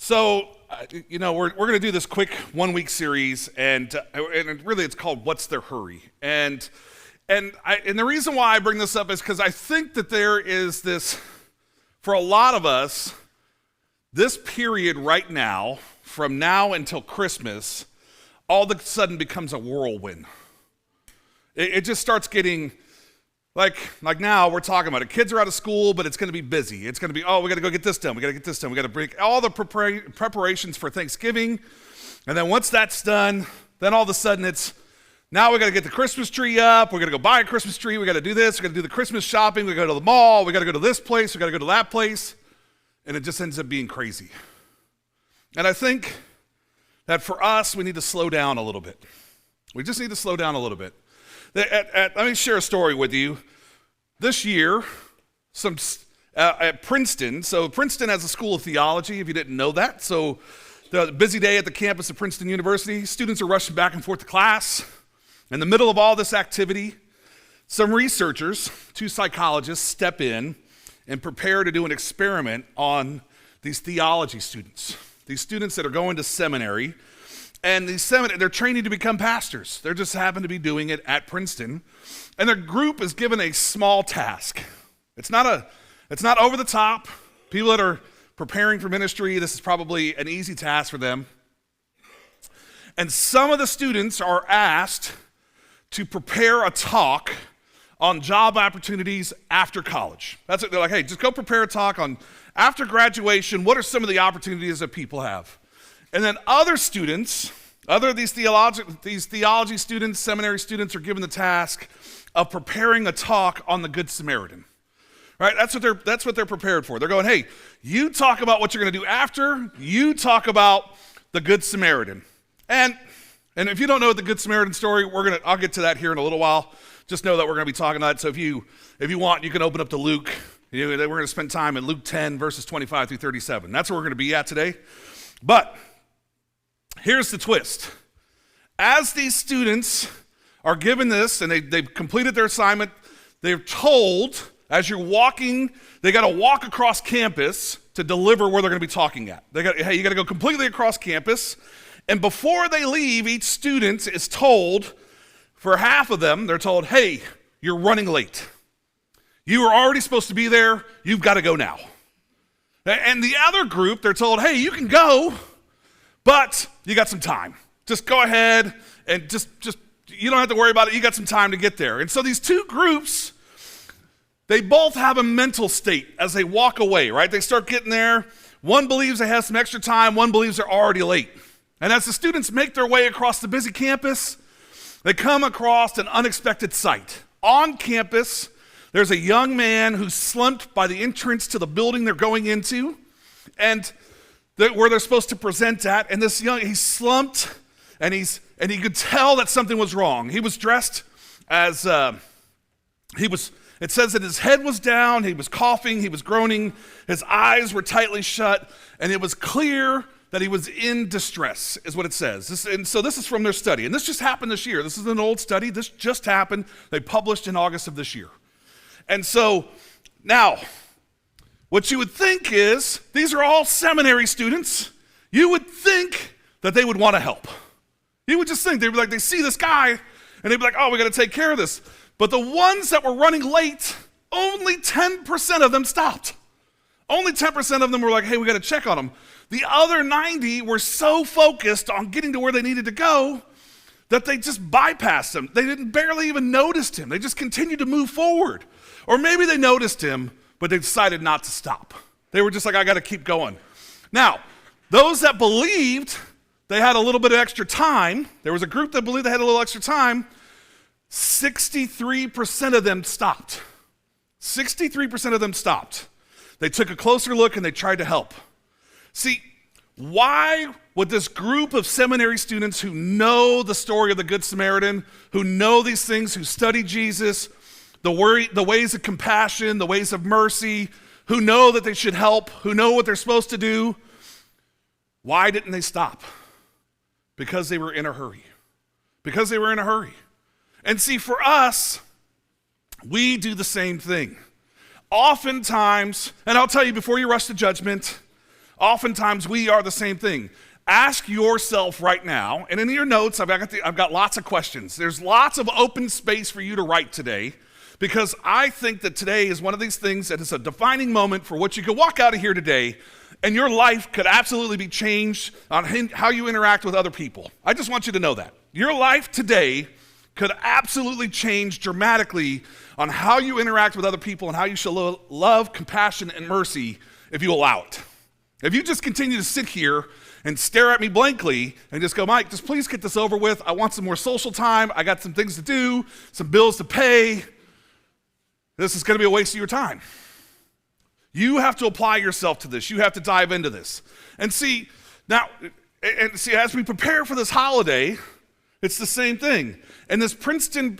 We're going to do this quick 1 week series, and really it's called "What's Their Hurry?" And the reason why I bring this up is because I think that there is this, for a lot of us, this period right now, from now until Christmas, all of a sudden becomes a whirlwind. It just starts getting. Like now, we're talking about it. Kids are out of school, but it's going to be busy. It's going to be, we got to go get this done. We got to get this done. We got to bring all the preparations for Thanksgiving. And then once that's done, then all of a sudden now we got to get the Christmas tree up. We're going to go buy a Christmas tree. We got to do this. We got to do the Christmas shopping. We got to go to the mall. We got to go to this place. We got to go to that place. And it just ends up being crazy. And I think that for us, we need to slow down a little bit. We just need to slow down a little bit. Let me share a story with you. This year, at Princeton, so Princeton has a school of theology, if you didn't know that. So the busy day at the campus of Princeton University, students are rushing back and forth to class. In the middle of all this activity, some researchers, 2 psychologists, step in and prepare to do an experiment on these theology students, these students that are going to seminary. And they're training to become pastors. They just happen to be doing it at Princeton. And their group is given a small task. It's not over the top. People that are preparing for ministry, this is probably an easy task for them. And some of the students are asked to prepare a talk on job opportunities after college. That's it. They're like, hey, just go prepare a talk on after graduation, what are some of the opportunities that people have? And then other students, these theology students, seminary students are given the task of preparing a talk on the Good Samaritan. Right? That's what they're prepared for. They're going, hey, you talk about what you're going to do after, you talk about the Good Samaritan. And if you don't know the Good Samaritan story, I'll get to that here in a little while. Just know that we're going to be talking about it. So if you want, you can open up to Luke. We're going to spend time in Luke 10, verses 25 through 37. That's where we're going to be at today. But here's the twist. As these students are given this, and they've completed their assignment, they're told, as you're walking, they got to walk across campus to deliver where they're going to be talking at. You got to go completely across campus. And before they leave, each student is told, for half of them, they're told, hey, you're running late. You were already supposed to be there. You've got to go now. And the other group, they're told, hey, you can go, but you got some time. Just go ahead and just you don't have to worry about it. You got some time to get there. And so these two groups, they both have a mental state as they walk away, right? They start getting there. One believes they have some extra time. One believes they're already late. And as the students make their way across the busy campus, they come across an unexpected sight. On campus, there's a young man who's slumped by the entrance to the building they're going into, and where they're supposed to present at. And he's slumped, and he could tell that something was wrong. He was dressed as it says that his head was down, he was coughing, he was groaning, his eyes were tightly shut, and it was clear that he was in distress, is what it says. So this is from their study, and this just happened this year. This is an old study. This just happened. They published in August of this year. And so now, what you would think is, these are all seminary students. You would think that they would want to help. You would just think, they'd be like, they see this guy, and they'd be like, oh, we got to take care of this. But the ones that were running late, only 10% of them stopped. Only 10% of them were like, hey, we got to check on them. The other 90 were so focused on getting to where they needed to go that they just bypassed him. They didn't barely even notice him. They just continued to move forward. Or maybe they noticed him, but they decided not to stop. They were just like, I got to keep going. Now, those that believed they had a little bit of extra time, there was a group that believed they had a little extra time, 63% of them stopped. 63% of them stopped. They took a closer look and they tried to help. See, why would this group of seminary students who know the story of the Good Samaritan, who know these things, who study Jesus, the ways of compassion, the ways of mercy, who know that they should help, who know what they're supposed to do, why didn't they stop? Because they were in a hurry. Because they were in a hurry. And see, for us, we do the same thing. Oftentimes, and I'll tell you before you rush to judgment, Oftentimes we are the same thing. Ask yourself right now, and in your notes, I've got lots of questions. There's lots of open space for you to write today, because I think that today is one of these things that is a defining moment for what you could walk out of here today, and your life could absolutely be changed on how you interact with other people. I just want you to know that. Your life today could absolutely change dramatically on how you interact with other people and how you show love, compassion, and mercy if you allow it. If you just continue to sit here and stare at me blankly and just go, Mike, just please get this over with. I want some more social time. I got some things to do, some bills to pay. This is going to be a waste of your time. You have to apply yourself to this. You have to dive into this. And see, as we prepare for this holiday, it's the same thing. And this Princeton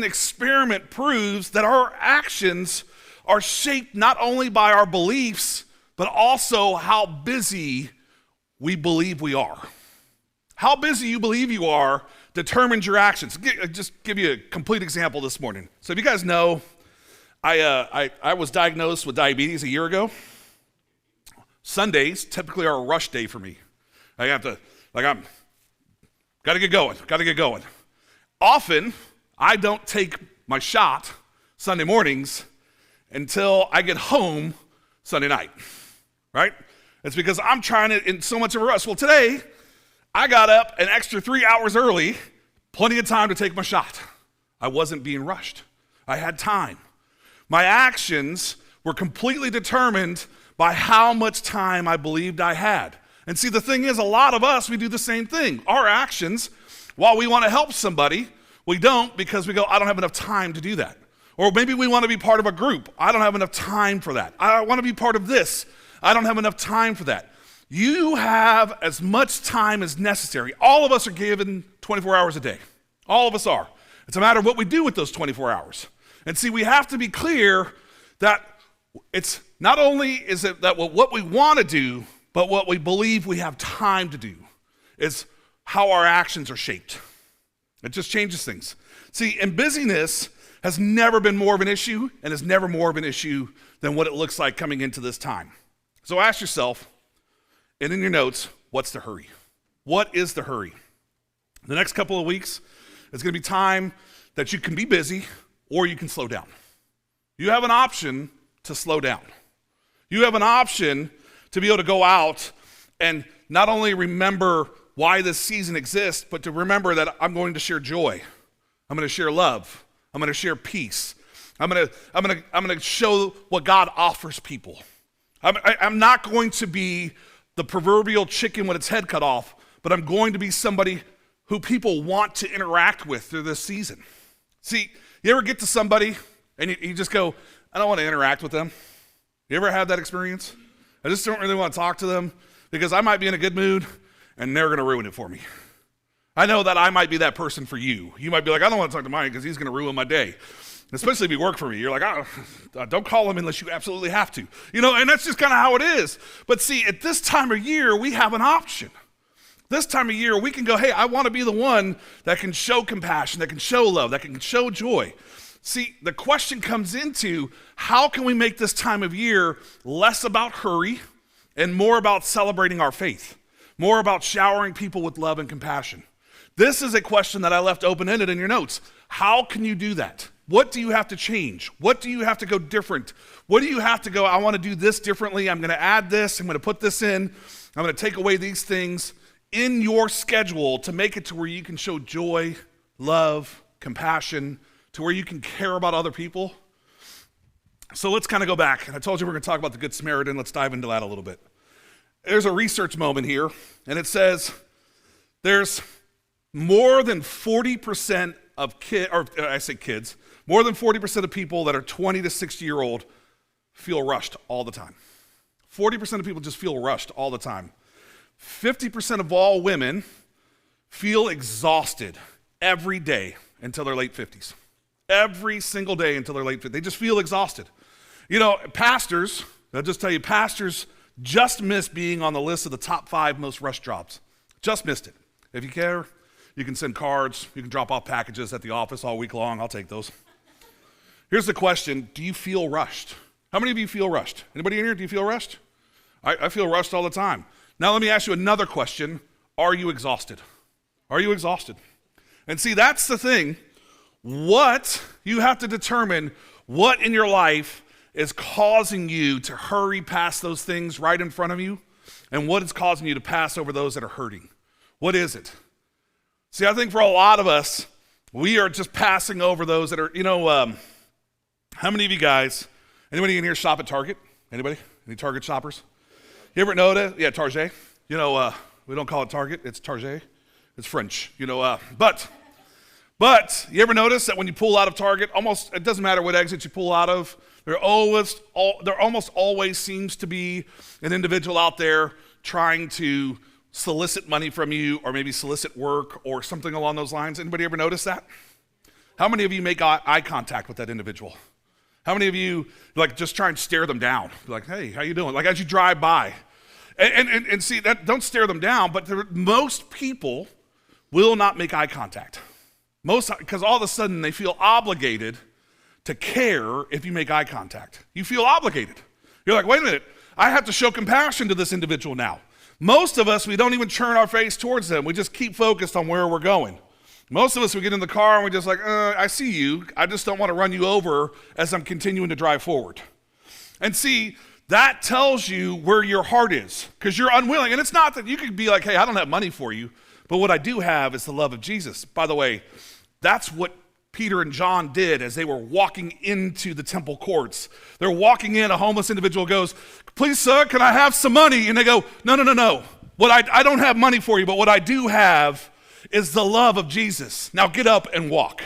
experiment proves that our actions are shaped not only by our beliefs, but also how busy we believe we are. How busy you believe you are determines your actions. Just give you a complete example this morning. So if you guys know, I was diagnosed with diabetes a year ago. Sundays typically are a rush day for me. Gotta get going. Often, I don't take my shot Sunday mornings until I get home Sunday night, right? It's because I'm trying to, in so much of a rush. Well, today, I got up an extra 3 hours early, plenty of time to take my shot. I wasn't being rushed. I had time. My actions were completely determined by how much time I believed I had. And see, the thing is, a lot of us, we do the same thing. Our actions, while we want to help somebody, we don't because we go, I don't have enough time to do that. Or maybe we want to be part of a group. I don't have enough time for that. I want to be part of this. I don't have enough time for that. You have as much time as necessary. All of us are given 24 hours a day. All of us are. It's a matter of what we do with those 24 hours. And see, we have to be clear that it's not only is it that what we want to do, but what we believe we have time to do is how our actions are shaped. It just changes things. See, and busyness has never been more of an issue and is never more of an issue than what it looks like coming into this time. So ask yourself, and in your notes, what's the hurry? What is the hurry? The next couple of weeks is going to be time that you can be busy or you can slow down. You have an option to slow down. You have an option to be able to go out and not only remember why this season exists, but to remember that I'm going to share joy. I'm going to share love. I'm going to share peace. I'm going to show what God offers people. I'm not going to be the proverbial chicken with its head cut off, but I'm going to be somebody who people want to interact with through this season. See, you ever get to somebody and you just go, I don't want to interact with them? You ever had that experience? I just don't really want to talk to them because I might be in a good mood and they're going to ruin it for me. I know that I might be that person for you. You might be like, I don't want to talk to Mike because he's going to ruin my day. Especially if you work for me. You're like, oh, don't call him unless you absolutely have to. And that's just kind of how it is. But see, at this time of year, we have an option. This time of year, we can go, hey, I want to be the one that can show compassion, that can show love, that can show joy. See, the question comes into how can we make this time of year less about hurry and more about celebrating our faith, more about showering people with love and compassion. This is a question that I left open-ended in your notes. How can you do that? What do you have to change? What do you have to go different? What do you have to go, I want to do this differently. I'm going to add this. I'm going to put this in. I'm going to take away these things in your schedule to make it to where you can show joy, love, compassion, to where you can care about other people. So let's kind of go back. And I told you we're going to talk about the Good Samaritan. Let's dive into that a little bit. There's a research moment here, and it says there's more than 40% of kids, more than 40% of people that are 20 to 60 year old feel rushed all the time. 40% of people just feel rushed all the time. 50% of all women feel exhausted every day until their late 50s. Every single day until their late 50s. They just feel exhausted. Pastors, I'll just tell you, pastors just missed being on the list of the top 5 most rushed jobs. Just missed it. If you care, you can send cards. You can drop off packages at the office all week long. I'll take those. Here's the question. Do you feel rushed? How many of you feel rushed? Anybody in here, do you feel rushed? I feel rushed all the time. Now let me ask you another question. Are you exhausted? Are you exhausted? And see, that's the thing. What you have to determine what in your life is causing you to hurry past those things right in front of you, and what is causing you to pass over those that are hurting. What is it? See, I think for a lot of us, we are just passing over those that are, how many of you guys, anybody in here shop at Target? Anybody? Any Target shoppers? You ever notice? Yeah, Target. We don't call it Target, it's Target. It's French, But you ever notice that when you pull out of Target, it doesn't matter what exit you pull out of, there almost always seems to be an individual out there trying to solicit money from you, or maybe solicit work or something along those lines. Anybody ever notice that? How many of you make eye contact with that individual? How many of you just try and stare them down? Like, hey, how you doing? Like as you drive by. And see, that don't stare them down, but most people will not make eye contact. Because all of a sudden they feel obligated to care if you make eye contact. You feel obligated. You're like, wait a minute, I have to show compassion to this individual now. Most of us, we don't even turn our face towards them. We just keep focused on where we're going. Most of us, we get in the car and we're just like, I see you. I just don't want to run you over as I'm continuing to drive forward. And see, that tells you where your heart is, because you're unwilling. And it's not that you could be like, hey, I don't have money for you, but what I do have is the love of Jesus. By the way, that's what Peter and John did as they were walking into the temple courts. They're walking in, a homeless individual goes, please, sir, can I have some money? And they go, no. I don't have money for you, but what I do have is the love of Jesus. Now get up and walk.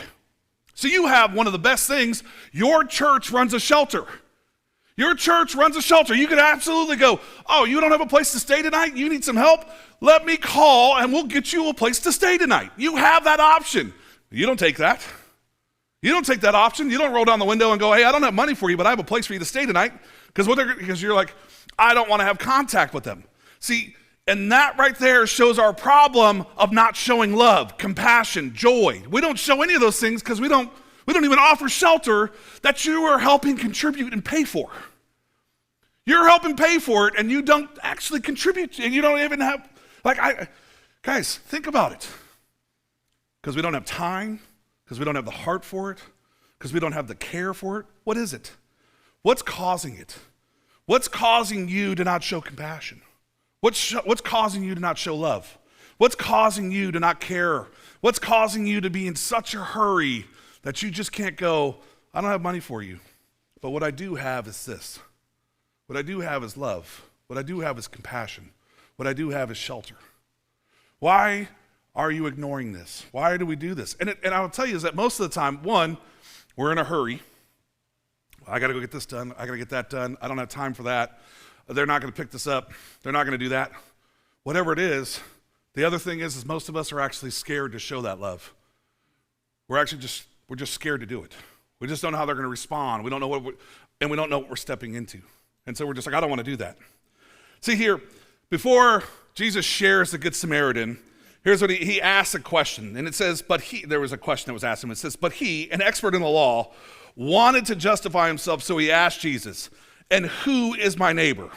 So you have one of the best things. Your church runs a shelter. Your church runs a shelter. You could absolutely go, oh, you don't have a place to stay tonight? You need some help? Let me call and we'll get you a place to stay tonight. You have that option. You don't take that. You don't take that option. You don't roll down the window and go, hey, I don't have money for you, but I have a place for you to stay tonight. Because you're like, I don't want to have contact with them. See, and that right there shows our problem of not showing love, compassion, joy. We don't show any of those things because we don't even offer shelter that you are helping contribute and pay for. You're helping pay for it and you don't actually contribute, and you don't even have, guys, think about it. Because we don't have time, because we don't have the heart for it, because we don't have the care for it. What is it? What's causing it? What's causing you to not show compassion? What's causing you to not show love? What's causing you to not care? What's causing you to be in such a hurry that you just can't go, I don't have money for you, but what I do have is this. What I do have is love. What I do have is compassion. What I do have is shelter. Why are you ignoring this? Why do we do this? And I'll tell you is that most of the time, one, we're in a hurry. I got to go get this done. I got to get that done. I don't have time for that. They're not going to pick this up. They're not going to do that. Whatever it is, the other thing is most of us are actually scared to show that love. We're just scared to do it. We just don't know how they're going to respond. We don't know what we're stepping into. And so we're just like, I don't want to do that. See here, before Jesus shares the Good Samaritan, here's what he asks a question. And it says, there was a question that was asked him. It says, but he, an expert in the law, wanted to justify himself, so he asked Jesus, and who is my neighbor?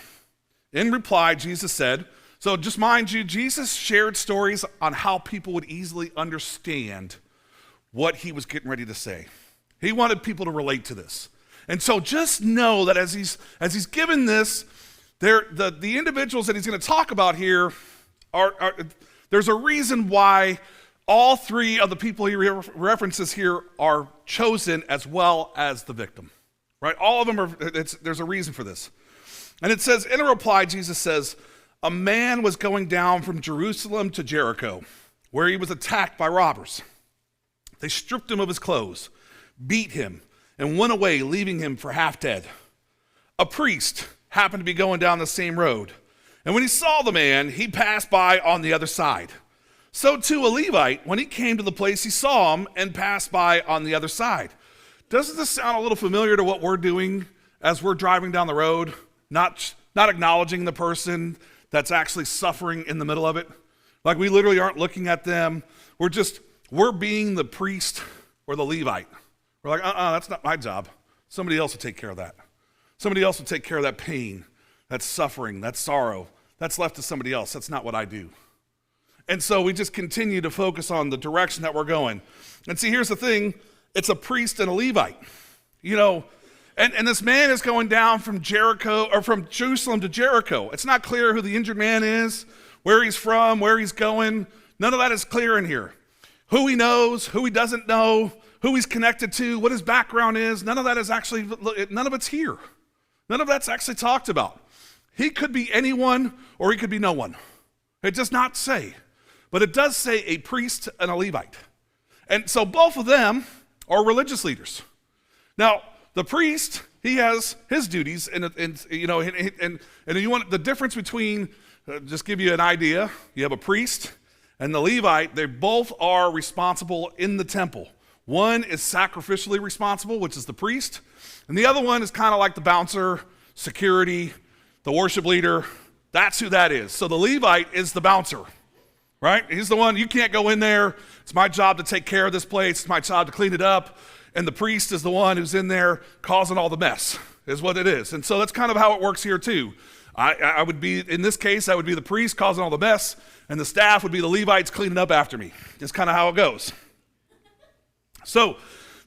In reply, Jesus said, so just mind you, Jesus shared stories on how people would easily understand what he was getting ready to say. He wanted people to relate to this. And so just know that as he's given this, the individuals that he's going to talk about here there's a reason why all three of the people he references here are chosen as well as the victim, right? All of them there's a reason for this. And it says, in a reply, Jesus says, a man was going down from Jerusalem to Jericho, where he was attacked by robbers. They stripped him of his clothes, beat him, and went away, leaving him for half dead. A priest happened to be going down the same road, and when he saw the man, he passed by on the other side. So too a Levite, when he came to the place, he saw him and passed by on the other side. Doesn't this sound a little familiar to what we're doing as we're driving down the road, not acknowledging the person that's actually suffering in the middle of it? Like we literally aren't looking at them. We're being the priest or the Levite. We're like, that's not my job. Somebody else will take care of that. Somebody else will take care of that pain. that's suffering, that's sorrow. That's left to somebody else. That's not what I do. And so we just continue to focus on the direction that we're going. And see, here's the thing. It's a priest and a Levite. And this man is going down from Jericho, or from Jerusalem to Jericho. It's not clear who the injured man is, where he's from, where he's going. None of that is clear in here. Who he knows, who he doesn't know, who he's connected to, what his background is, none of it's here. None of that's actually talked about. He could be anyone or he could be no one. It does not say. But it does say a priest and a Levite. And so both of them are religious leaders. Now, the priest, he has his duties, and you want the difference between, just give you an idea, you have a priest and the Levite, they both are responsible in the temple. One is sacrificially responsible, which is the priest, and the other one is kind of like the bouncer, security, the worship leader. That's who that is. So the Levite is the bouncer, right? He's the one, you can't go in there. It's my job to take care of this place. It's my job to clean it up. And the priest is the one who's in there causing all the mess, is what it is. And so that's kind of how it works here too. I would be, in this case, I would be the priest causing all the mess, and the staff would be the Levites cleaning up after me. That's kind of how it goes. So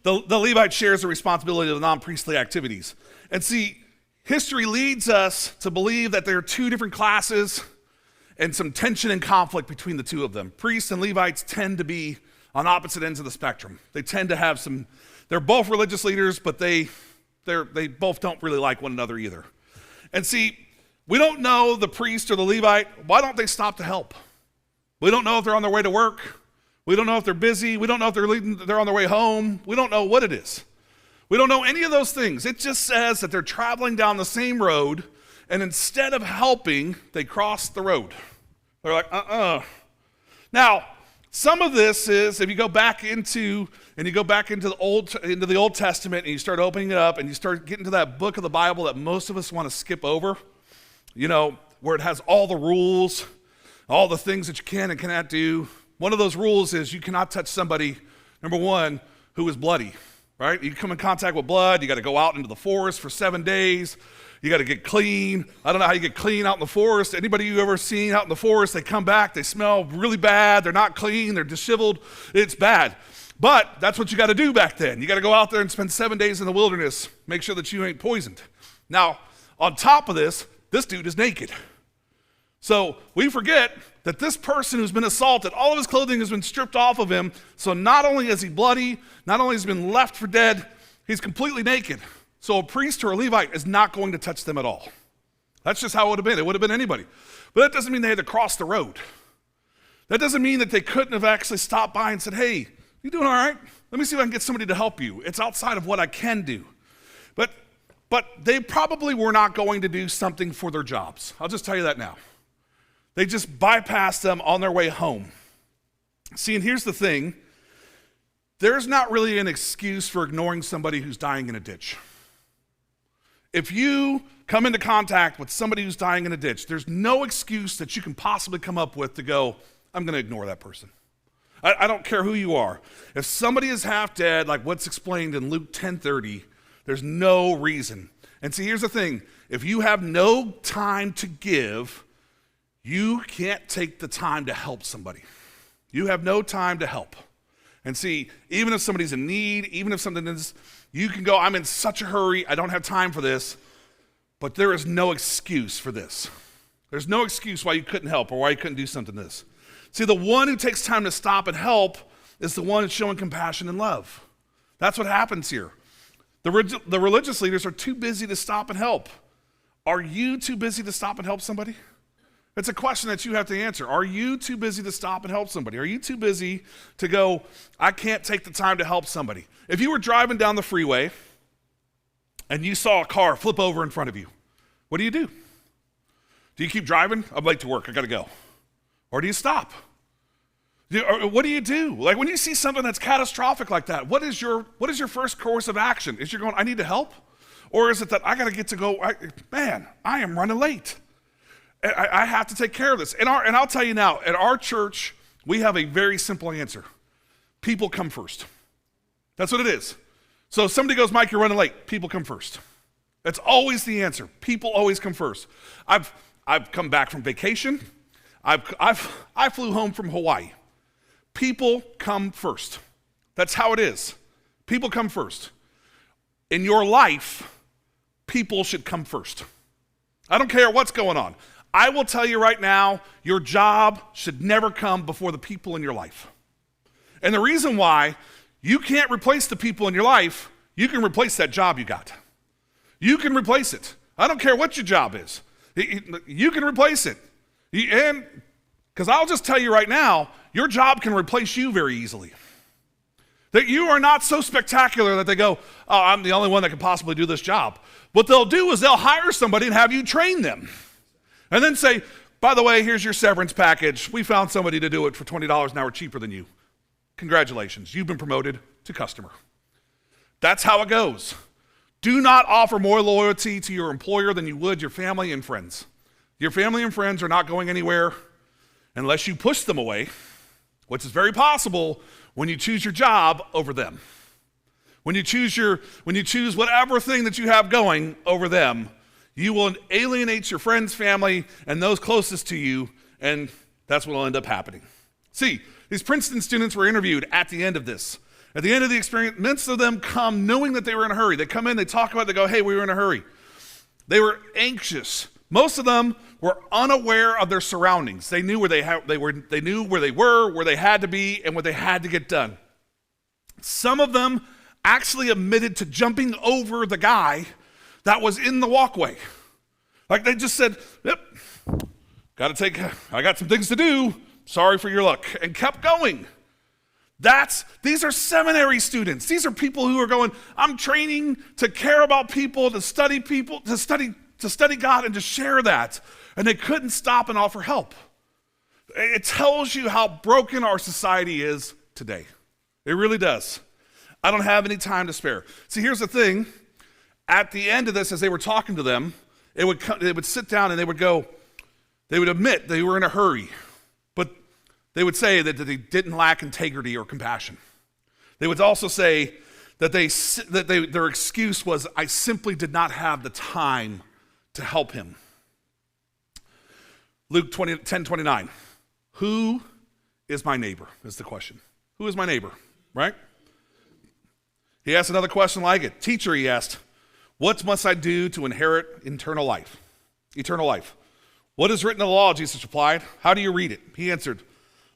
the Levite shares the responsibility of the non-priestly activities. And see, history leads us to believe that there are two different classes and some tension and conflict between the two of them. Priests and Levites tend to be on opposite ends of the spectrum. They tend to have they're both religious leaders, but they both don't really like one another either. And see, we don't know the priest or the Levite. Why don't they stop to help? We don't know if they're on their way to work. We don't know if they're busy. We don't know if they're on their way home. We don't know what it is. We don't know any of those things. It just says that they're traveling down the same road, and instead of helping, they cross the road. They're like, Now, some of this is, if you go back into the Old Testament and you start opening it up and you start getting to that book of the Bible that most of us want to skip over, where it has all the rules, all the things that you can and cannot do. One of those rules is you cannot touch somebody, number one, who is bloody, right? You come in contact with blood, you got to go out into the forest for 7 days. You got to get clean. I don't know how you get clean out in the forest. Anybody you ever seen out in the forest, they come back, they smell really bad. They're not clean. They're disheveled. It's bad. But that's what you got to do back then. You got to go out there and spend 7 days in the wilderness. Make sure that you ain't poisoned. Now, on top of this dude is naked. So we forget that this person who's been assaulted, all of his clothing has been stripped off of him. So not only is he bloody, not only has he been left for dead, he's completely naked. So a priest or a Levite is not going to touch them at all. That's just how it would have been. It would have been anybody. But that doesn't mean they had to cross the road. That doesn't mean that they couldn't have actually stopped by and said, hey, you doing all right? Let me see if I can get somebody to help you. It's outside of what I can do. But they probably were not going to do something for their jobs. I'll just tell you that now. They just bypassed them on their way home. See, and here's the thing. There's not really an excuse for ignoring somebody who's dying in a ditch. If you come into contact with somebody who's dying in a ditch, there's no excuse that you can possibly come up with to go, I'm going to ignore that person. I don't care who you are. If somebody is half dead, like what's explained in Luke 10:30, there's no reason. And see, here's the thing. If you have no time to give, you can't take the time to help somebody. You have no time to help. And see, even if somebody's in need, even if something is, you can go, I'm in such a hurry, I don't have time for this, but there is no excuse for this. There's no excuse why you couldn't help or why you couldn't do something this. See, the one who takes time to stop and help is the one who's showing compassion and love. That's what happens here. The religious leaders are too busy to stop and help. Are you too busy to stop and help somebody? It's a question that you have to answer. Are you too busy to stop and help somebody? Are you too busy to go, I can't take the time to help somebody? If you were driving down the freeway and you saw a car flip over in front of you, what do? Do you keep driving? I'm late to work, I gotta go. Or do you stop? What do you do? Like when you see something that's catastrophic like that, what is your first course of action? Is you going, I need to help? Or is it that I gotta get to go, I am running late. I have to take care of this. And I'll tell you now, at our church, we have a very simple answer. People come first. That's what it is. So if somebody goes, Mike, you're running late. People come first. That's always the answer. People always come first. I've come back from vacation. I flew home from Hawaii. People come first. That's how it is. People come first. In your life, people should come first. I don't care what's going on. I will tell you right now, your job should never come before the people in your life. And the reason why, you can't replace the people in your life, you can replace that job you got. You can replace it. I don't care what your job is. You can replace it. And because I'll just tell you right now, your job can replace you very easily. That you are not so spectacular that they go, oh, I'm the only one that can possibly do this job. What they'll do is they'll hire somebody and have you train them. And then say, by the way, here's your severance package. We found somebody to do it for $20 an hour cheaper than you. Congratulations, you've been promoted to customer. That's how it goes. Do not offer more loyalty to your employer than you would your family and friends. Your family and friends are not going anywhere unless you push them away, which is very possible when you choose your job over them. When you choose whatever thing that you have going over them, you will alienate your friends, family, and those closest to you, and that's what will end up happening. See, these Princeton students were interviewed at the end of this. At the end of the experience, most of them come knowing that they were in a hurry. They come in, they talk about it, they go, hey, we were in a hurry. They were anxious. Most of them were unaware of their surroundings. They knew where they knew where they were, where they had to be, and what they had to get done. Some of them actually admitted to jumping over the guy that was in the walkway. Like they just said, yep, I got some things to do. Sorry for your luck, and kept going. These are seminary students. These are people who are going, I'm training to care about people, to study God and to share that. And they couldn't stop and offer help. It tells you how broken our society is today. It really does. I don't have any time to spare. See, here's the thing. At the end of this, as they were talking to them, they would sit down and they would admit they were in a hurry. But they would say that they didn't lack integrity or compassion. They would also say that their excuse was, I simply did not have the time to help him. Luke 10:29. Who is my neighbor is the question. Who is my neighbor, right? He asked another question like it. Teacher, he asked, what must I do to inherit eternal life? Eternal life. What is written in the law? Jesus replied. How do you read it? He answered,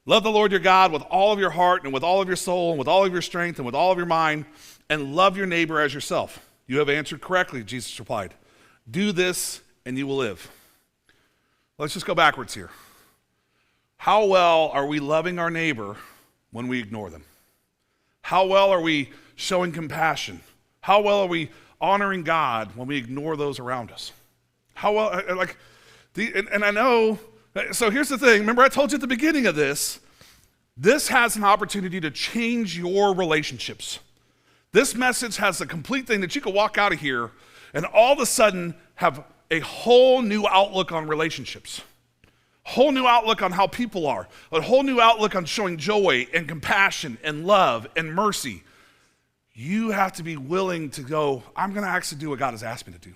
love the Lord your God with all of your heart and with all of your soul and with all of your strength and with all of your mind, and love your neighbor as yourself. You have answered correctly, Jesus replied. Do this and you will live. Let's just go backwards here. How well are we loving our neighbor when we ignore them? How well are we showing compassion? How well are we honoring God when we ignore those around us? How well, and I know, so here's the thing. Remember I told you at the beginning of this has an opportunity to change your relationships. This message has a complete thing that you could walk out of here and all of a sudden have a whole new outlook on relationships. Whole new outlook on how people are. A whole new outlook on showing joy and compassion and love and mercy. You have to be willing to go, I'm going to actually do what God has asked me to do.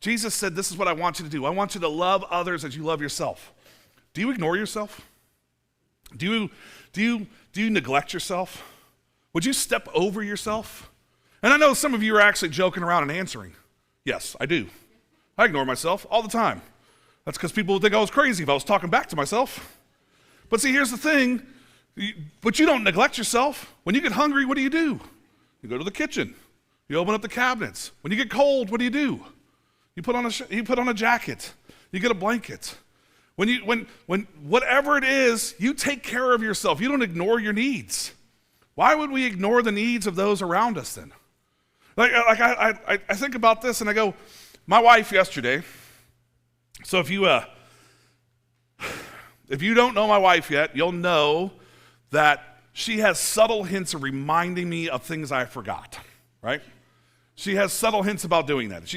Jesus said, this is what I want you to do. I want you to love others as you love yourself. Do you ignore yourself? Do you neglect yourself? Would you step over yourself? And I know some of you are actually joking around and answering. Yes, I do. I ignore myself all the time. That's because people would think I was crazy if I was talking back to myself. But see, here's the thing. But you don't neglect yourself. When you get hungry, what do? You go to the kitchen. You open up the cabinets. When you get cold, what do? You put on a jacket. You get a blanket. When whatever it is, you take care of yourself. You don't ignore your needs. Why would we ignore the needs of those around us then? I think about this and I go, my wife yesterday. So if you don't know my wife yet, you'll know that she has subtle hints of reminding me of things I forgot, right? She has subtle hints about doing that.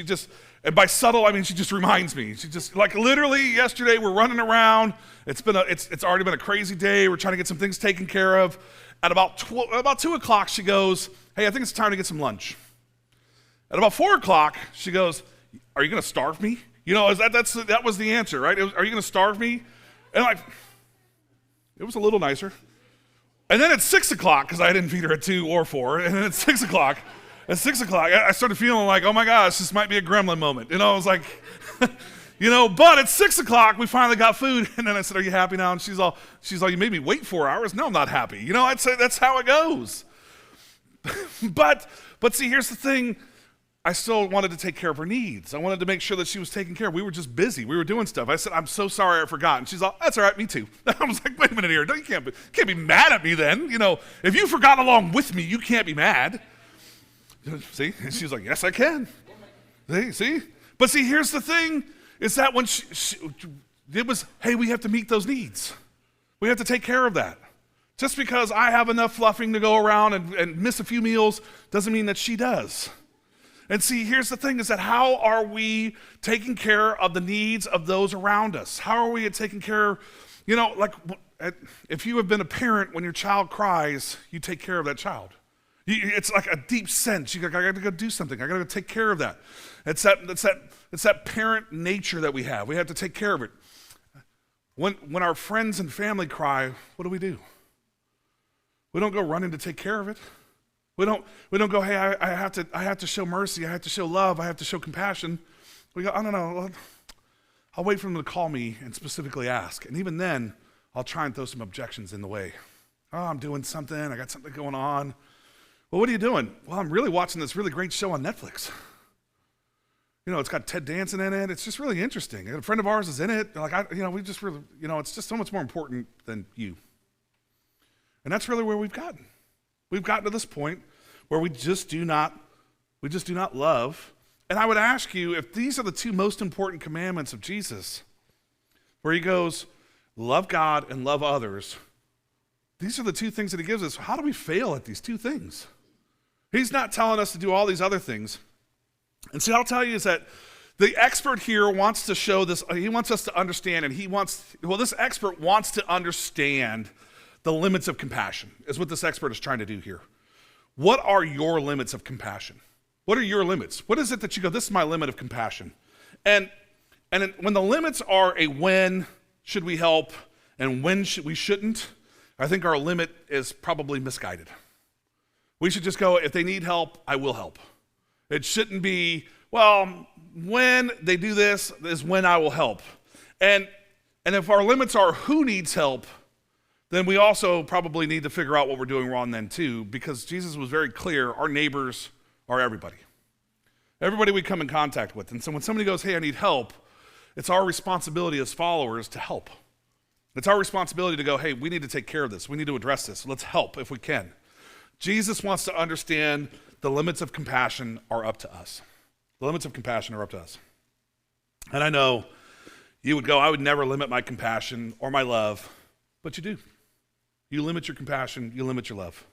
And by subtle, I mean she just reminds me. She just, like literally yesterday, we're running around. It's already been a crazy day. We're trying to get some things taken care of. At about 2 o'clock, she goes, hey, I think it's time to get some lunch. At about 4 o'clock, she goes, are you going to starve me? That was the answer, right? Are you going to starve me? And it was a little nicer. And then at 6 o'clock, because I didn't feed her at 2 or 4, and then at 6 o'clock, I started feeling like, oh my gosh, this might be a gremlin moment. I was like, but at 6 o'clock, we finally got food. And then I said, are you happy now? And she's all, you made me wait 4 hours. No, I'm not happy. I'd say that's how it goes. But see, here's the thing. I still wanted to take care of her needs. I wanted to make sure that she was taken care of. We were just busy. We were doing stuff. I said, I'm so sorry I forgot. And she's all, that's all right, me too. I was like, wait a minute here. You can't be mad at me then. If you forgot along with me, you can't be mad. See? And she's like, yes, I can. See? But see, here's the thing, is that when it was, hey, we have to meet those needs. We have to take care of that. Just because I have enough fluffing to go around and miss a few meals doesn't mean that she does. And see, here's the thing, is that how are we taking care of the needs of those around us? How are we taking care, if you have been a parent, when your child cries, you take care of that child. It's like a deep sense. I got to go do something. I got to go take care of that. It's that parent nature that we have. We have to take care of it. When our friends and family cry, what do? We don't go running to take care of it. We don't go, hey, I have to show mercy. I have to show love. I have to show compassion. We go, I don't know. I'll wait for them to call me and specifically ask. And even then, I'll try and throw some objections in the way. Oh, I'm doing something. I got something going on. Well, what are you doing? Well, I'm really watching this really great show on Netflix. It's got Ted Danson in it. It's just really interesting. A friend of ours is in it. We just really, it's just so much more important than you. And that's really where we've gotten. We've gotten to this point where we just do not love. And I would ask you, if these are the two most important commandments of Jesus, where he goes, love God and love others, these are the two things that he gives us. How do we fail at these two things? He's not telling us to do all these other things. And see, I'll tell you is that the expert here wants to show this, he wants us to understand, and this expert wants to understand the limits of compassion, is what this expert is trying to do here. What are your limits of compassion? What are your limits? What is it that you go, this is my limit of compassion? And when the limits are a when should we help and when we shouldn't, I think our limit is probably misguided. We should just go, if they need help, I will help. It shouldn't be, well, when they do this is when I will help. And if our limits are who needs help, then we also probably need to figure out what we're doing wrong then too, because Jesus was very clear, our neighbors are everybody. Everybody we come in contact with. And so when somebody goes, hey, I need help, it's our responsibility as followers to help. It's our responsibility to go, hey, we need to take care of this. We need to address this. Let's help if we can. Jesus wants to understand the limits of compassion are up to us. The limits of compassion are up to us. And I know you would go, I would never limit my compassion or my love, but you do. You limit your compassion, you limit your love.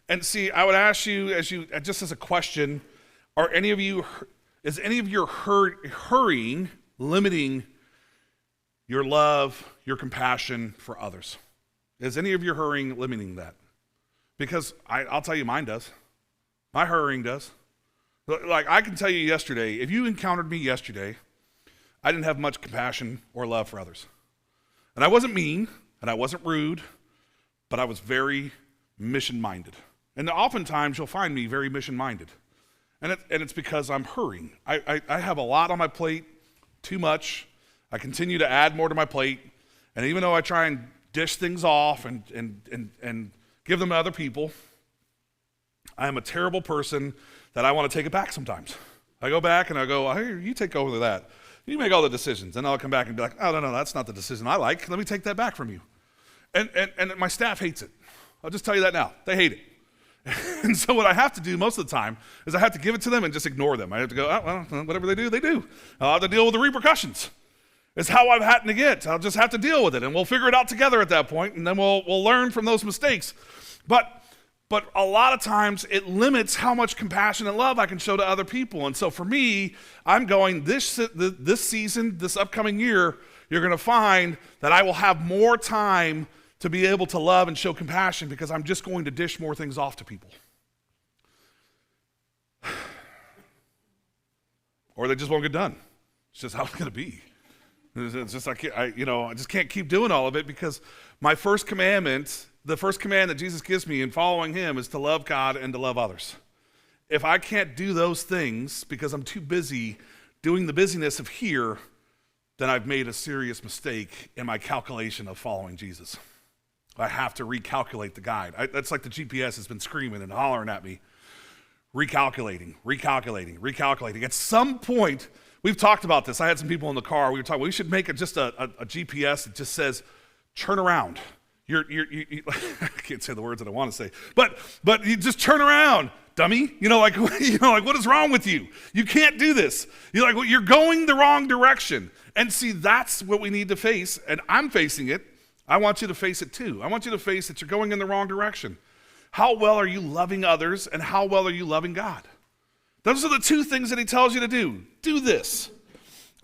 And see, I would ask you, just as a question, is any of your hurrying limiting your love, your compassion for others? Is any of your hurrying limiting that? Because I'll tell you, mine does. My hurrying does. Like I can tell you yesterday, if you encountered me yesterday, I didn't have much compassion or love for others. And I wasn't mean, and I wasn't rude, but I was very mission-minded. And oftentimes you'll find me very mission-minded. And it's because I'm hurrying. I have a lot on my plate, too much. I continue to add more to my plate. And even though I try and dish things off and give them to other people, I am a terrible person that I want to take it back sometimes. I go back and I go, hey, you take over that. You make all the decisions. And I'll come back and be like, oh, no, that's not the decision I like. Let me take that back from you. And my staff hates it. I'll just tell you that now. They hate it. And so what I have to do most of the time is I have to give it to them and just ignore them. I have to go, oh, well, whatever they do, they do. I'll have to deal with the repercussions. It's how I've had to get. I'll just have to deal with it, and we'll figure it out together at that point, and then we'll learn from those mistakes. But a lot of times it limits how much compassion and love I can show to other people. And so for me, I'm going, this season, this upcoming year, you're going to find that I will have more time to be able to love and show compassion because I'm just going to dish more things off to people. or they just won't get done. It's just how it's going to be. It's just I just can't keep doing all of it because my first commandment, the first command that Jesus gives me in following him is to love God and to love others. If I can't do those things because I'm too busy doing the busyness of here, then I've made a serious mistake in my calculation of following Jesus. I have to recalculate the guide. That's like the GPS has been screaming and hollering at me. Recalculating. At some point, we've talked about this. I had some people in the car. We were talking, we should make it just a GPS that just says, turn around. You I can't say the words that I want to say, but you just turn around, dummy. Like what is wrong with you? You can't do this. You're going the wrong direction. And see, that's what we need to face. And I'm facing it. I want you to face it too. I want you to face that you're going in the wrong direction. How well are you loving others and how well are you loving God? Those are the two things that he tells you to do. Do this.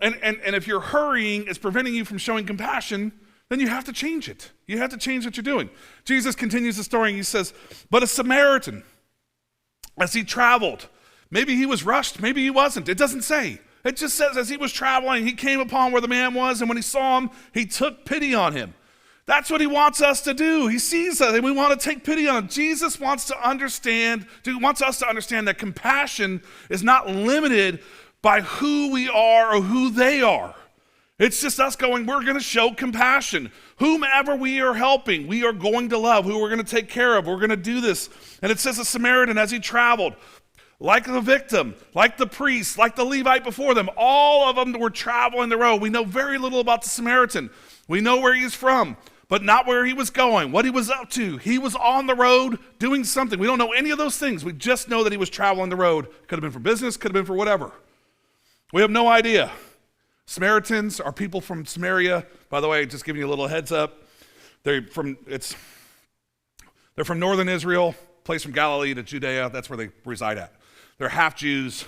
And if your hurrying is preventing you from showing compassion, then you have to change it. You have to change what you're doing. Jesus continues the story and he says, but a Samaritan, as he traveled, maybe he was rushed, maybe he wasn't. It doesn't say. It just says as he was traveling, he came upon where the man was, and when he saw him, he took pity on him. That's what he wants us to do. He sees us and we want to take pity on him. Jesus wants us to understand that compassion is not limited by who we are or who they are. It's just us going, we're going to show compassion. Whomever we are helping, we are going to love, who we're going to take care of. We're going to do this. And it says a Samaritan, as he traveled, like the victim, like the priest, like the Levite before them, all of them were traveling the road. We know very little about the Samaritan. We know where he's from, but not where he was going, what he was up to. He was on the road doing something. We don't know any of those things. We just know that he was traveling the road. Could have been for business, could have been for whatever. We have no idea. Samaritans are people from Samaria. By the way, just giving you a little heads up. They're from northern Israel, place from Galilee to Judea. That's where they reside at. They're half Jews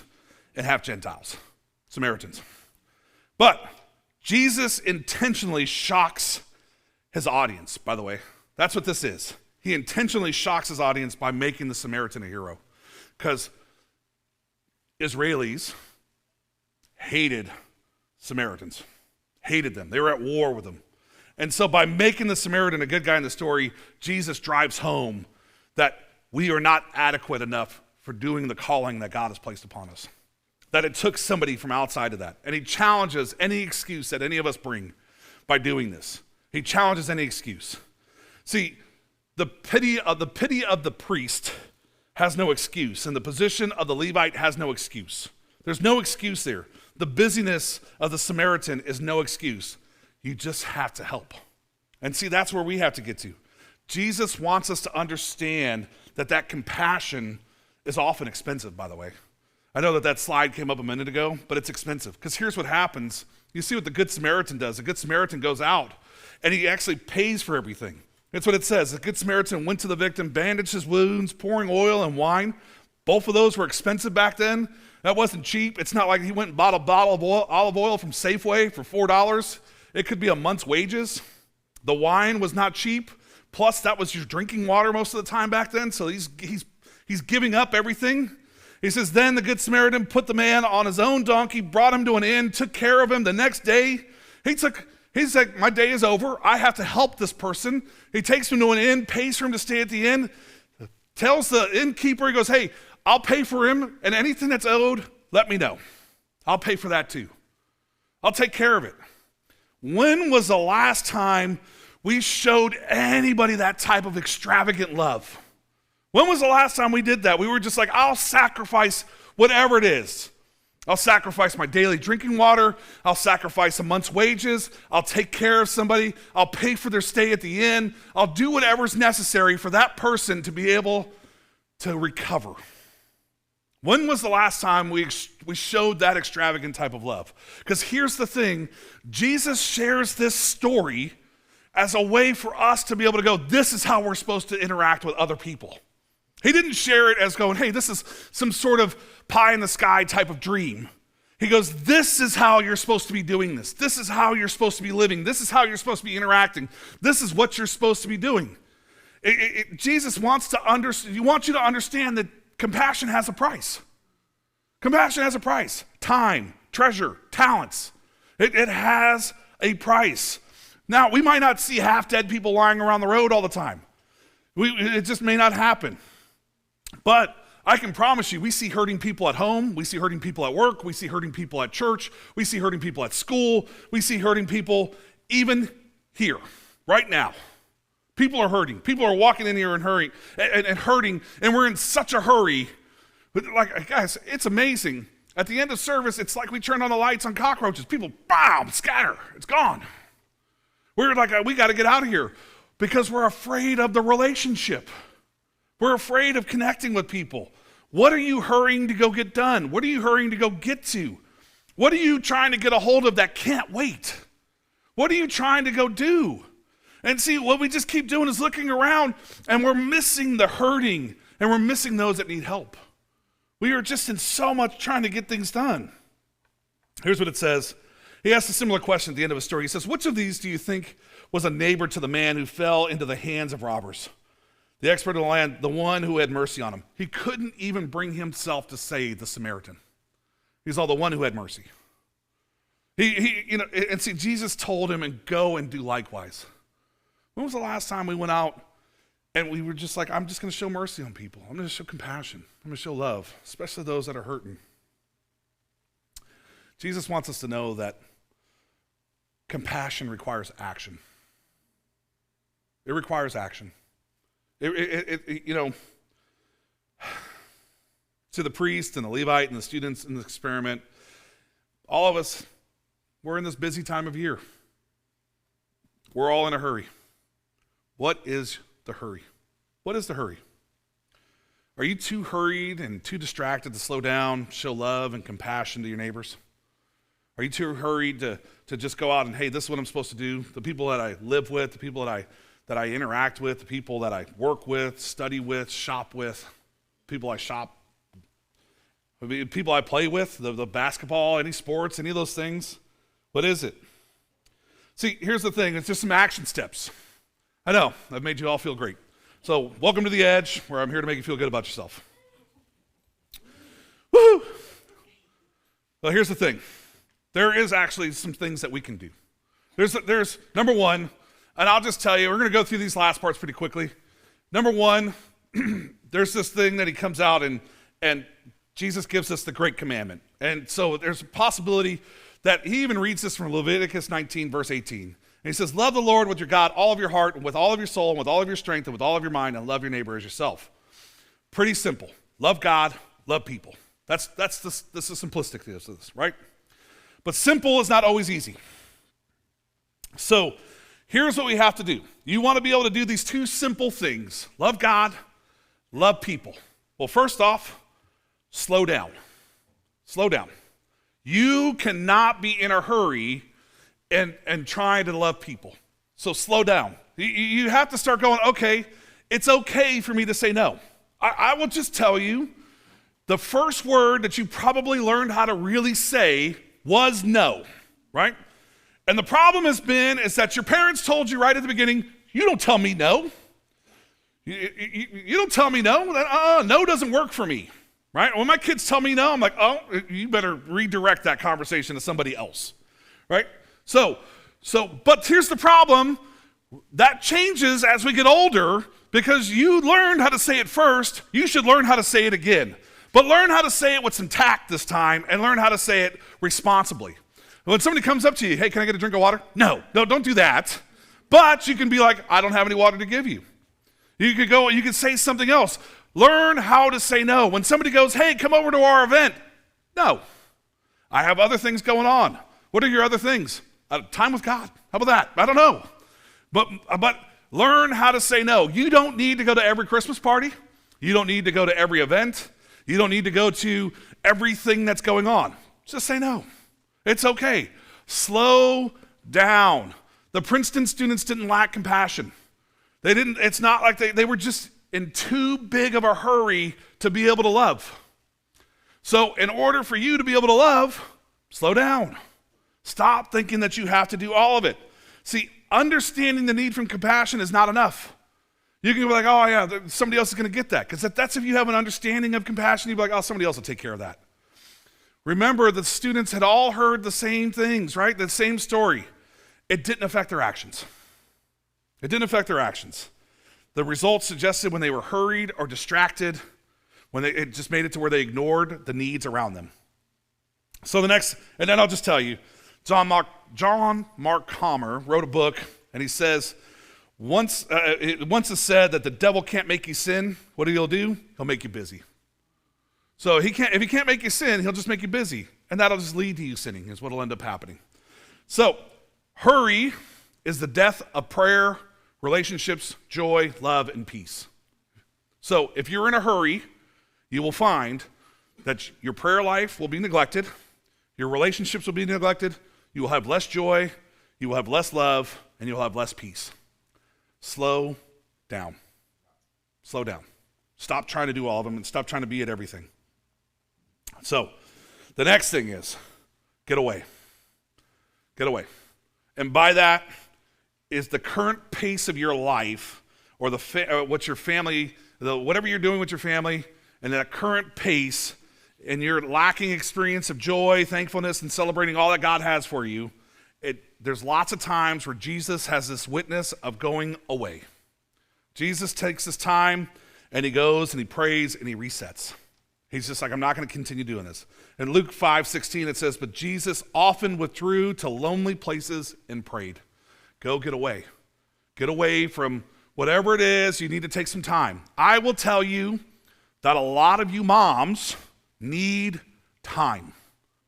and half Gentiles, Samaritans. But Jesus intentionally shocks his audience, by the way. That's what this is. He intentionally shocks his audience by making the Samaritan a hero. Because Israelis hated Samaritans, hated them. They were at war with them. And so by making the Samaritan a good guy in the story, Jesus drives home that we are not adequate enough for doing the calling that God has placed upon us. That it took somebody from outside of that. And he challenges any excuse that any of us bring by doing this. He challenges any excuse. See, the pity of the priest has no excuse, and the position of the Levite has no excuse. There's no excuse there. The busyness of the Samaritan is no excuse. You just have to help. And see, that's where we have to get to. Jesus wants us to understand that compassion is often expensive, by the way. I know that slide came up a minute ago, but it's expensive. Because here's what happens. You see what the Good Samaritan does. The Good Samaritan goes out, and he actually pays for everything. That's what it says. The Good Samaritan went to the victim, bandaged his wounds, pouring oil and wine. Both of those were expensive back then. That wasn't cheap. It's not like he went and bought a bottle of olive oil from Safeway for $4. It could be a month's wages. The wine was not cheap. Plus, that was your drinking water most of the time back then. So he's giving up everything. He says, then the Good Samaritan put the man on his own donkey, brought him to an inn, took care of him. The next day, he's like, my day is over. I have to help this person. He takes him to an inn, pays for him to stay at the inn, tells the innkeeper, he goes, hey, I'll pay for him, and anything that's owed, let me know. I'll pay for that too. I'll take care of it. When was the last time we showed anybody that type of extravagant love? When was the last time we did that? We were just like, I'll sacrifice whatever it is. I'll sacrifice my daily drinking water. I'll sacrifice a month's wages. I'll take care of somebody. I'll pay for their stay at the inn. I'll do whatever's necessary for that person to be able to recover. When was the last time we showed that extravagant type of love? Because here's the thing. Jesus shares this story as a way for us to be able to go, this is how we're supposed to interact with other people. He didn't share it as going, hey, this is some sort of pie in the sky type of dream. He goes, this is how you're supposed to be doing this. This is how you're supposed to be living. This is how you're supposed to be interacting. This is what you're supposed to be doing. Jesus wants you to understand that compassion has a price. Compassion has a price. Time, treasure, talents. It has a price. Now, we might not see half-dead people lying around the road all the time. It just may not happen. But I can promise you, we see hurting people at home, we see hurting people at work, we see hurting people at church, we see hurting people at school, we see hurting people even here, right now. People are hurting. People are walking in here and hurting, and we're in such a hurry. But like, guys, it's amazing. At the end of service, it's like we turn on the lights on cockroaches. People, bam, scatter. It's gone. We're like, we got to get out of here because we're afraid of the relationship. We're afraid of connecting with people. What are you hurrying to go get done? What are you hurrying to go get to? What are you trying to get a hold of that can't wait? What are you trying to go do? And see, what we just keep doing is looking around, and we're missing the hurting, and we're missing those that need help. We are just in so much trying to get things done. Here's what it says. He asks a similar question at the end of his story. He says, which of these do you think was a neighbor to the man who fell into the hands of robbers? The expert of the land, the one who had mercy on him. He couldn't even bring himself to say the Samaritan. He's all the one who had mercy. And see, Jesus told him, and go and do likewise. When was the last time we went out and we were just like, I'm just going to show mercy on people. I'm going to show compassion. I'm going to show love, especially those that are hurting. Jesus wants us to know that compassion requires action. It requires action. To the priest and the Levite and the students in the experiment, all of us, we're in this busy time of year. We're all in a hurry. What is the hurry? What is the hurry? Are you too hurried and too distracted to slow down, show love and compassion to your neighbors? Are you too hurried to just go out and, hey, this is what I'm supposed to do? The people that I live with, the people that I interact with, the people that I work with, study with, shop with, people I shop, people I play with, the basketball, any sports, any of those things. What is it? See, here's the thing. It's just some action steps. I know, I've made you all feel great. So welcome to The Edge, where I'm here to make you feel good about yourself. Woo! Well, here's the thing. There is actually some things that we can do. There's number one, and I'll just tell you, we're going to go through these last parts pretty quickly. Number one, there's this thing that he comes out and Jesus gives us the great commandment. And so there's a possibility that he even reads this from Leviticus 19, verse 18. And he says, love the Lord with your God, all of your heart, and with all of your soul, and with all of your strength, and with all of your mind, and love your neighbor as yourself. Pretty simple. Love God, love people. That's the simplistic of this, right? But simple is not always easy. So here's what we have to do. You want to be able to do these two simple things. Love God, love people. Well, first off, slow down. Slow down. You cannot be in a hurry and trying to love people. So slow down. You have to start going, okay, it's okay for me to say no. I will just tell you, the first word that you probably learned how to really say was no, right? And the problem is that your parents told you right at the beginning, you don't tell me no. You don't tell me no. No doesn't work for me, right? When my kids tell me no, I'm like, oh, you better redirect that conversation to somebody else, right? But here's the problem. That changes as we get older because you learned how to say it first. You should learn how to say it again. But learn how to say it with some tact this time and learn how to say it responsibly. When somebody comes up to you, hey, can I get a drink of water? No, don't do that. But you can be like, I don't have any water to give you. You could say something else. Learn how to say no. When somebody goes, hey, come over to our event. No, I have other things going on. What are your other things? Time with God. How about that? I don't know. But learn how to say no. You don't need to go to every Christmas party. You don't need to go to every event. You don't need to go to everything that's going on. Just say no. It's okay. Slow down. The Princeton students didn't lack compassion. It's not like they were just in too big of a hurry to be able to love. So in order for you to be able to love, slow down. Stop thinking that you have to do all of it. See, understanding the need from compassion is not enough. You can be like, oh yeah, somebody else is going to get that. Because that's if you have an understanding of compassion, you'd be like, oh, somebody else will take care of that. Remember, the students had all heard the same things, right? The same story. It didn't affect their actions. It didn't affect their actions. The results suggested when they were hurried or distracted, it just made it to where they ignored the needs around them. So and then I'll just tell you, John Mark Comer wrote a book, and he says, once it's said that the devil can't make you sin, what he'll do? He'll make you busy. So if he can't make you sin, he'll just make you busy, and that'll just lead to you sinning, is what'll end up happening. So hurry is the death of prayer, relationships, joy, love, and peace. So if you're in a hurry, you will find that your prayer life will be neglected, your relationships will be neglected, you will have less joy, you will have less love, and you'll have less peace. Slow down. Slow down. Stop trying to do all of them and stop trying to be at everything. So the next thing is get away. Get away. And by that is the current pace of your life, or what your family, whatever you're doing with your family, and that current pace, and your lacking experience of joy, thankfulness, and celebrating all that God has for you. There's lots of times where Jesus has this witness of going away. Jesus takes his time, and he goes and he prays and he resets. He's just like, I'm not going to continue doing this. In Luke 5:16, it says, but Jesus often withdrew to lonely places and prayed. Go get away. Get away from whatever it is. You need to take some time. I will tell you that a lot of you moms need time.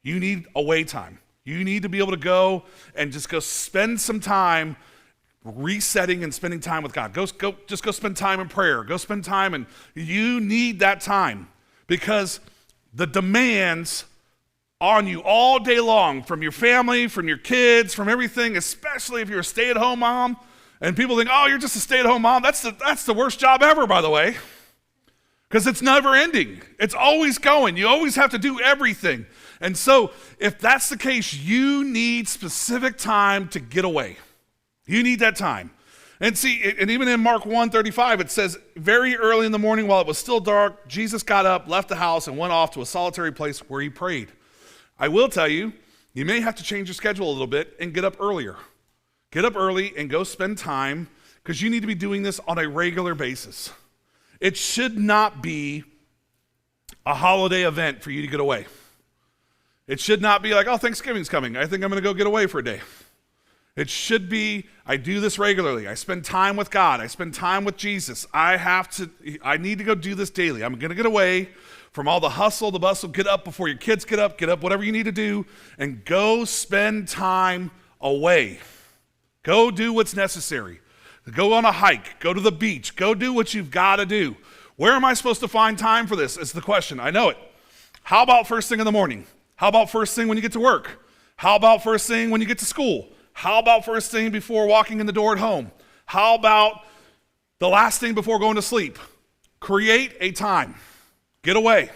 You need away time. You need to be able to go and just go spend some time resetting and spending time with God. Just go spend time in prayer. Go spend time, and you need that time because the demands on you all day long from your family, from your kids, from everything, especially if you're a stay-at-home mom, and people think, oh, you're just a stay-at-home mom. That's the worst job ever, by the way, because it's never ending. It's always going. You always have to do everything. And so if that's the case, you need specific time to get away. You need that time. And see, and even in Mark 1:35, it says, very early in the morning while it was still dark, Jesus got up, left the house, and went off to a solitary place where he prayed. I will tell you, you may have to change your schedule a little bit and get up earlier. Get up early and go spend time, because you need to be doing this on a regular basis. It should not be a holiday event for you to get away. It should not be like, oh, Thanksgiving's coming. I think I'm going to go get away for a day. It should be, I do this regularly. I spend time with God. I spend time with Jesus. I need to go do this daily. I'm going to get away from all the hustle, the bustle. Get up before your kids get up, whatever you need to do, and go spend time away. Go do what's necessary. Go on a hike. Go to the beach. Go do what you've got to do. Where am I supposed to find time for this? Is the question. I know it. How about first thing in the morning? How about first thing when you get to work? How about first thing when you get to school? How about first thing before walking in the door at home? How about the last thing before going to sleep? Create a time. Get away.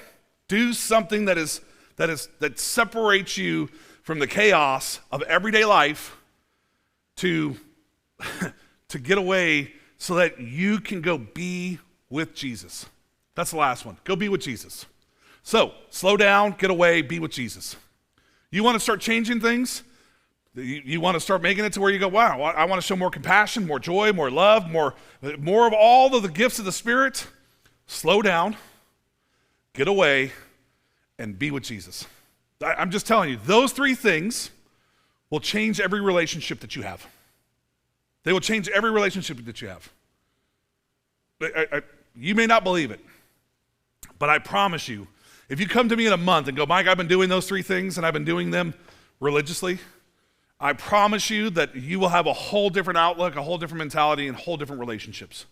Do something that separates you from the chaos of everyday life to get away so that you can go be with Jesus. That's the last one. Go be with Jesus. So, slow down, get away, be with Jesus. You want to start changing things? You want to start making it to where you go, wow, I want to show more compassion, more joy, more love, more of all of the gifts of the Spirit. Slow down, get away, and be with Jesus. I'm just telling you, those three things will change every relationship that you have. They will change every relationship that you have. You may not believe it, but I promise you, if you come to me in a month and go, Mike, I've been doing those three things and I've been doing them religiously, I promise you that you will have a whole different outlook, a whole different mentality, and whole different relationships.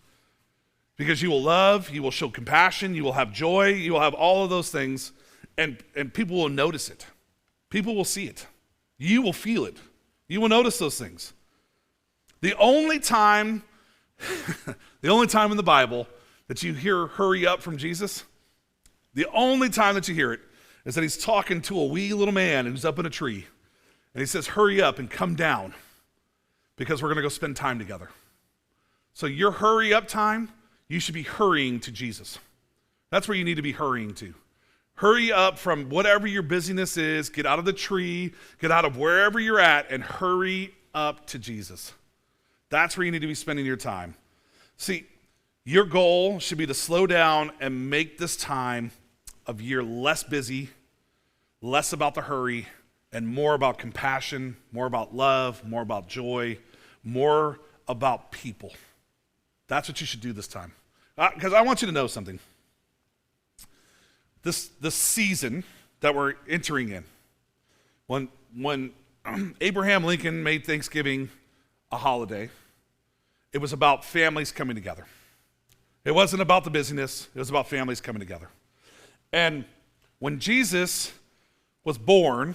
Because you will love, you will show compassion, you will have joy, you will have all of those things, and people will notice it. People will see it. You will feel it. You will notice those things. The only time in the Bible that you hear hurry up from Jesus, the only time that you hear it is that he's talking to a wee little man who's up in a tree. And he says, hurry up and come down because we're going to go spend time together. So your hurry up time, you should be hurrying to Jesus. That's where you need to be hurrying to. Hurry up from whatever your busyness is. Get out of the tree. Get out of wherever you're at and hurry up to Jesus. That's where you need to be spending your time. See, your goal should be to slow down and make this time of year less busy, less about the hurry, and more about compassion, more about love, more about joy, more about people. That's what you should do this time. Because I want you to know something. This season that we're entering in, when Abraham Lincoln made Thanksgiving a holiday, it was about families coming together. It wasn't about the busyness. It was about families coming together. And when Jesus was born,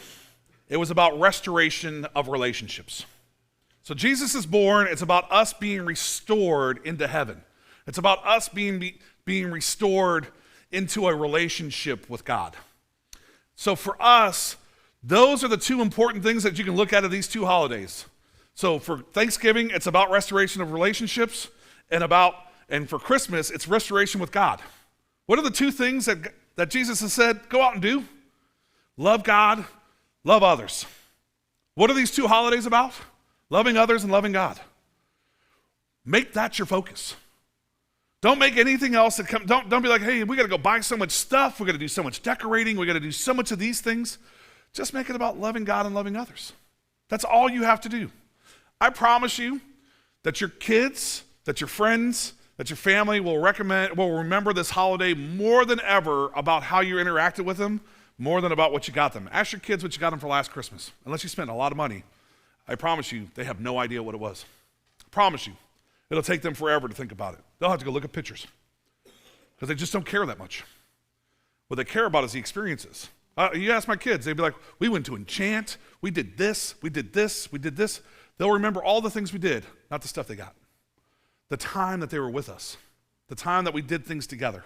it was about restoration of relationships. So Jesus is born. It's about us being restored into heaven. It's about us being restored into a relationship with God. So for us, those are the two important things that you can look at of these two holidays. So for Thanksgiving, it's about restoration of relationships, and for Christmas, it's restoration with God. What are the two things that Jesus has said, go out and do? Love God, love others. What are these two holidays about? Loving others and loving God. Make that your focus. Don't make anything else that come. Don't be like, hey, we got to go buy so much stuff. We got to do so much decorating. We got to do so much of these things. Just make it about loving God and loving others. That's all you have to do. I promise you that your kids, that your friends, that your family will remember this holiday more than ever about how you interacted with them, more than about what you got them. Ask your kids what you got them for last Christmas. Unless you spent a lot of money, I promise you they have no idea what it was. I promise you. It'll take them forever to think about it. They'll have to go look at pictures because they just don't care that much. What they care about is the experiences. You ask my kids, they'd be like, we went to Enchant, we did this, we did this, we did this. They'll remember all the things we did, not the stuff they got. The time that they were with us, the time that we did things together.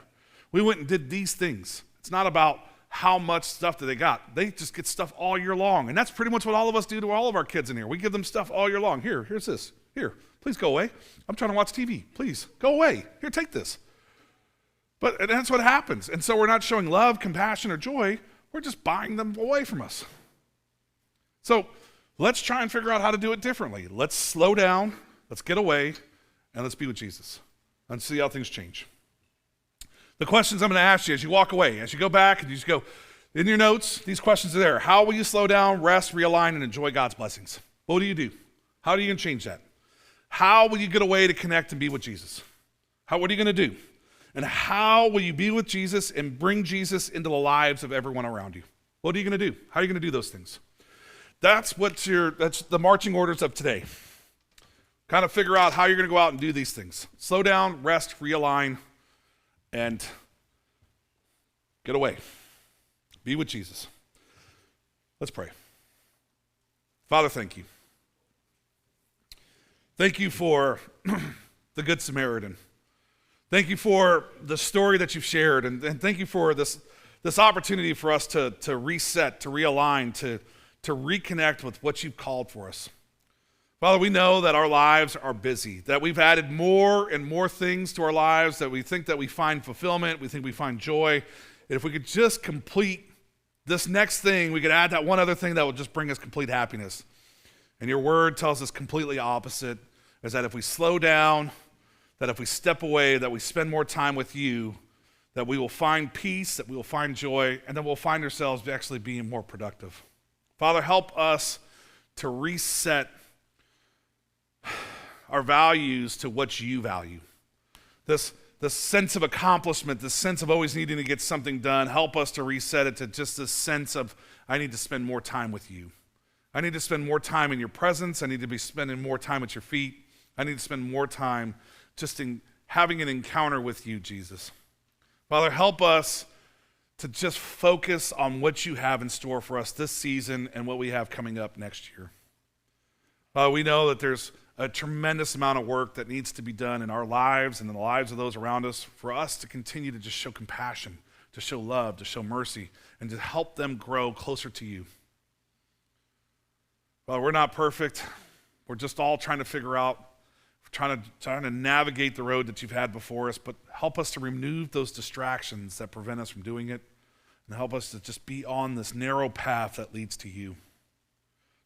We went and did these things. It's not about how much stuff that they got. They just get stuff all year long. And that's pretty much what all of us do to all of our kids in here. We give them stuff all year long. Here's this. Here, please go away. I'm trying to watch TV. Please, go away. Here, take this. And that's what happens. And so we're not showing love, compassion, or joy. We're just buying them away from us. So let's try and figure out how to do it differently. Let's slow down. Let's get away. And let's be with Jesus and see how things change. The questions I'm going to ask you as you walk away, as you go back and you just go, in your notes, these questions are there. How will you slow down, rest, realign, and enjoy God's blessings? What do you do? How are you going to change that? How will you get away to connect and be with Jesus? What are you going to do? And how will you be with Jesus and bring Jesus into the lives of everyone around you? What are you going to do? How are you going to do those things? That's the marching orders of today. Kind of figure out how you're going to go out and do these things. Slow down, rest, realign, and get away. Be with Jesus. Let's pray. Father, thank you. Thank you for the Good Samaritan. Thank you for the story that you've shared, and thank you for this opportunity for us to reset, to realign, to reconnect with what you've called for us. Father, we know that our lives are busy, that we've added more and more things to our lives, that we think that we find fulfillment, we think we find joy. And if we could just complete this next thing, we could add that one other thing that will just bring us complete happiness. And your word tells us completely opposite, is that if we slow down, that if we step away, that we spend more time with you, that we will find peace, that we will find joy, and then we'll find ourselves actually being more productive. Father, help us to reset our values to what you value. This sense of accomplishment, this sense of always needing to get something done, help us to reset it to just this sense of, I need to spend more time with you. I need to spend more time in your presence. I need to be spending more time at your feet. I need to spend more time just in having an encounter with you, Jesus. Father, help us to just focus on what you have in store for us this season and what we have coming up next year. Father, we know that there's a tremendous amount of work that needs to be done in our lives and in the lives of those around us for us to continue to just show compassion, to show love, to show mercy, and to help them grow closer to you. Well, we're not perfect. We're just all trying to figure out, trying to navigate the road that you've had before us, but help us to remove those distractions that prevent us from doing it. And help us to just be on this narrow path that leads to you,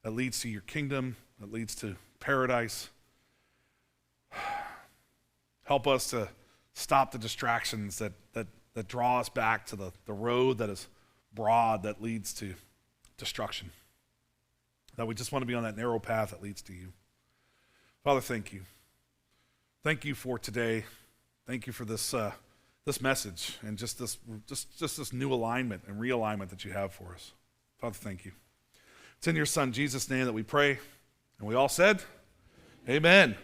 that leads to your kingdom, that leads to paradise. Help us to stop the distractions that draw us back to the road that is broad, that leads to destruction. That we just want to be on that narrow path that leads to you. Father, thank you. Thank you for today. Thank you for this message and just this new alignment and realignment that you have for us. Father, thank you. It's in your Son, Jesus' name, that we pray. And we all said, amen.